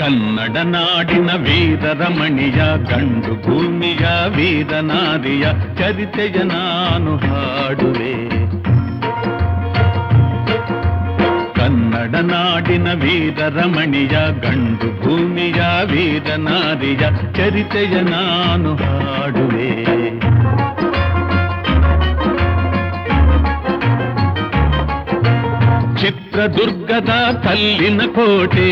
ಕನ್ನಡ ನಾಡಿನ ವೀರರಮಣಿಯ ಗಂಡು ಭೂಮಿಯ ವೀರನಾರಿಯ ಚರಿತೆಯ ನಾನು ಹಾಡುವೆ. ಕನ್ನಡ ನಾಡಿನ ವೀರರಮಣಿಯ ಗಂಡು ಭೂಮಿಯ ವೀರನಾರಿಯ ಚರಿತೆಯ ನಾನು ಹಾಡುವೆ. ಚಿತ್ರದುರ್ಗದ ಕಲ್ಲಿನ ಕೋಟೆ,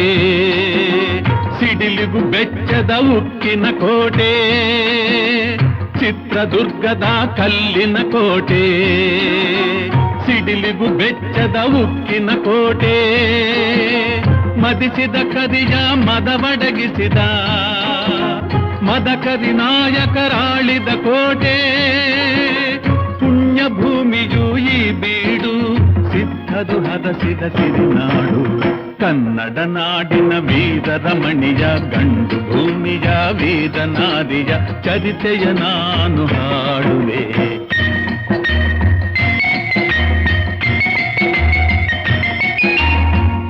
ಸಿಡಿಲಿಗು ಬೆಚ್ಚದ ಉಕ್ಕಿನ ಕೋಟೆ. ಚಿತ್ರದುರ್ಗದ ಕಲ್ಲಿನ ಕೋಟೆ, ಸಿಡಿಲಿಗು ಬೆಚ್ಚದ ಉಕ್ಕಿನ ಕೋಟೆ. ಮದಿಸಿದ ಕರಿಯ ಮದವಡಗಿಸಿದ ಮದಕರಿ ನಾಯಕರಾಳಿದ ಕೋಟೆ. ಪುಣ್ಯ ಭೂಮಿಯು ಈ ಬೀಡು, ಸಿದ್ಧದು ಹದಸಿದ ಸಿರಿನಾಡು. ಕನ್ನಡ ನಾಡಿನ ವೀರರಮಣಿಯ ಗಂಡು ಭೂಮಿಯ ವೀರನಾರಿಯ ಚರಿತೆಯ ನಾನು ಹಾಡುವೆ.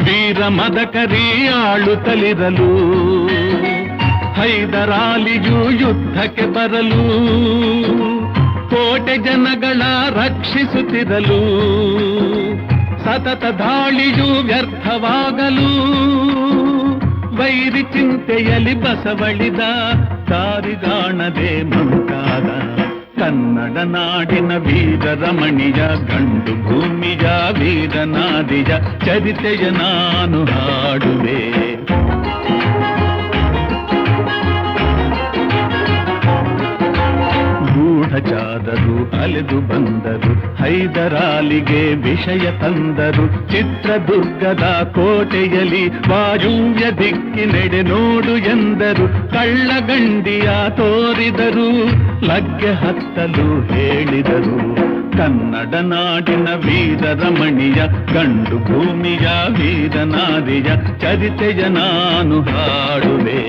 ವೀರ ಮದಕರಿ ಆಳುತ್ತಲಿರಲು, ಹೈದರಾಲಿಯು ಯುದ್ಧಕ್ಕೆ ಬರಲು, ಕೋಟೆ ಜನಗಳ ರಕ್ಷಿಸುತ್ತಿರಲು, ಸತತ ದಾಳಿಯು ವ್ಯರ್ಥವಾಗಲು, ವೈರಿ ಚಿಂತೆಯಲ್ಲಿ ಬಸವಳಿದ ದಾರಿಗಾಣದೆ ಮಂಕಾದ. ಕನ್ನಡ ನಾಡಿನ ವೀರರಮಣಿಯ ಗಂಡು ಭೂಮಿಯ ವೀರನಾರಿಯ ಚರಿತೆಯ ನಾನು ಹಾಡುವೆ. ಗೂಢಚಾರರು ಅಲೆದು ಬಂದರು, ಹೈದರಾಲಿಗೆ ವಿಷಯ ತಂದರು. ಚಿತ್ರದುರ್ಗದ ಕೋಟೆಯಲ್ಲಿ ವಾಯುವ್ಯ ದಿಕ್ಕಿನೆಡೆ ನೋಡು ಎಂದರು. ಕಳ್ಳಗಂಡಿಯ ತೋರಿದರು, ಲಗ್ಗೆ ಹತ್ತಲು ಹೇಳಿದರು. ಕನ್ನಡ ನಾಡಿನ ವೀರರಮಣಿಯ ಗಂಡು ಭೂಮಿಯ ವೀರನಾರಿಯ ಚರಿತೆಯ ನಾನು ಹಾಡುವೆ.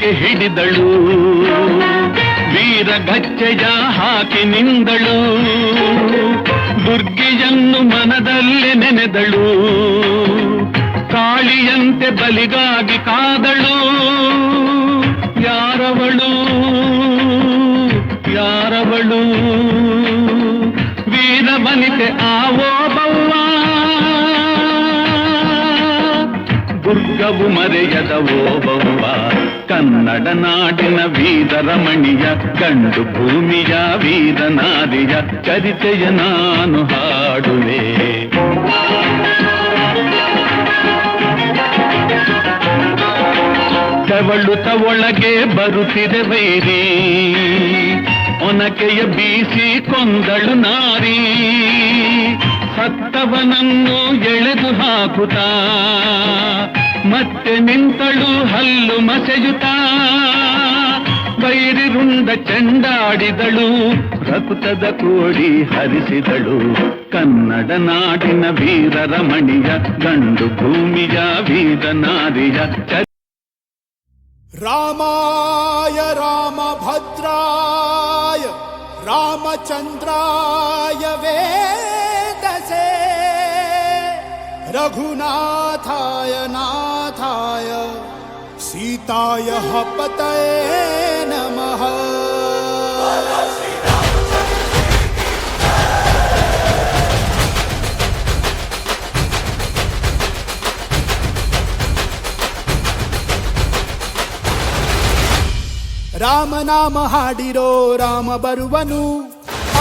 ಆಕೆ ಹಿಡಿದಳು, ವೀರಗಚ್ಚೆಯ ಹಾಕಿ ನಿಂದಳು, ದುರ್ಗೆಯನ್ನು ಮನದಲ್ಲೇ ನೆನೆದಳು, ಕಾಳಿಯಂತೆ ಬಲಿಗಾಗಿ ಕಾದಳು. ಯಾರವಳು ಯಾರವಳು ವೀರವನಿತೆ ಆವೋಬವ್ವ, ದುರ್ಗವು ಮರೆಯದ ಓಬವ್ವ. ಕನ್ನಡ ನಾಡಿನ ವೀರರಮಣಿಯ, ಗಂಡು ಭೂಮಿಯ ವೀರನಾರಿಯ ಚರಿತೆಯ ನಾನು ಹಾಡುವೆ. ತೆವಳುತ್ತ ಒಳಗೆ ಬರುತ್ತಿದೆ ವೈರಿ, ಒನಕೆಯ ಬೀಸಿ ಕೊಂದಳು ನಾರಿ, ಸತ್ತವನನ್ನು ಎಳೆದು ಹಾಕುತ್ತಾ ಮತ್ತೆ ನಿಂತಳು ಹಲ್ಲು ಮಸೆಯುತ್ತಾ. ವೈರಿ ರುಂಡ ಚೆಂಡಾಡಿದಳು, ರಕ್ತದ ಕೋಡಿ ಹರಿಸಿದಳು. ಕನ್ನಡ ನಾಡಿನ ವೀರರಮಣಿಯ, ಗಂಡು ಭೂಮಿಯ ವೀರನಾರಿಯ ರಾಮಾಯ ರಾಮಭದ್ರಾಯ ರಾಮಚಂದ್ರಾಯ ವೇದಸೇ ರಘುನಾಥಾಯ ನಾಥಾಯ ಸೀತಾಯ ಪತಯೇ ನಮಃ. ರಾಮನಾಮ ಹಾಡಿರೋ ರಾಮ ಬರುವನು,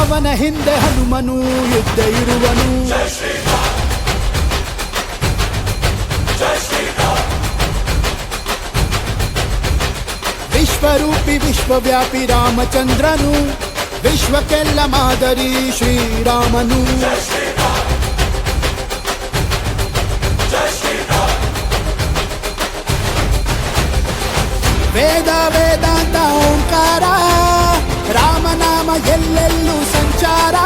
ಅವನ ಹಿಂದೆ ಹನುಮನು ಯುದ್ಧ ಇರುವನು. ವಿಶ್ವರೂಪಿ ವಿಶ್ವವ್ಯಾಪಿ ರಾಮಚಂದ್ರನು, ವಿಶ್ವಕ್ಕೆಲ್ಲ ಮಾದರಿ ಶ್ರೀರಾಮನು. ವೇದ ವೇದಾಂತ ಓಂಕಾರ, ರಾಮನಾಮ ಎಲ್ಲೆಲ್ಲೂ ಸಂಚಾರ.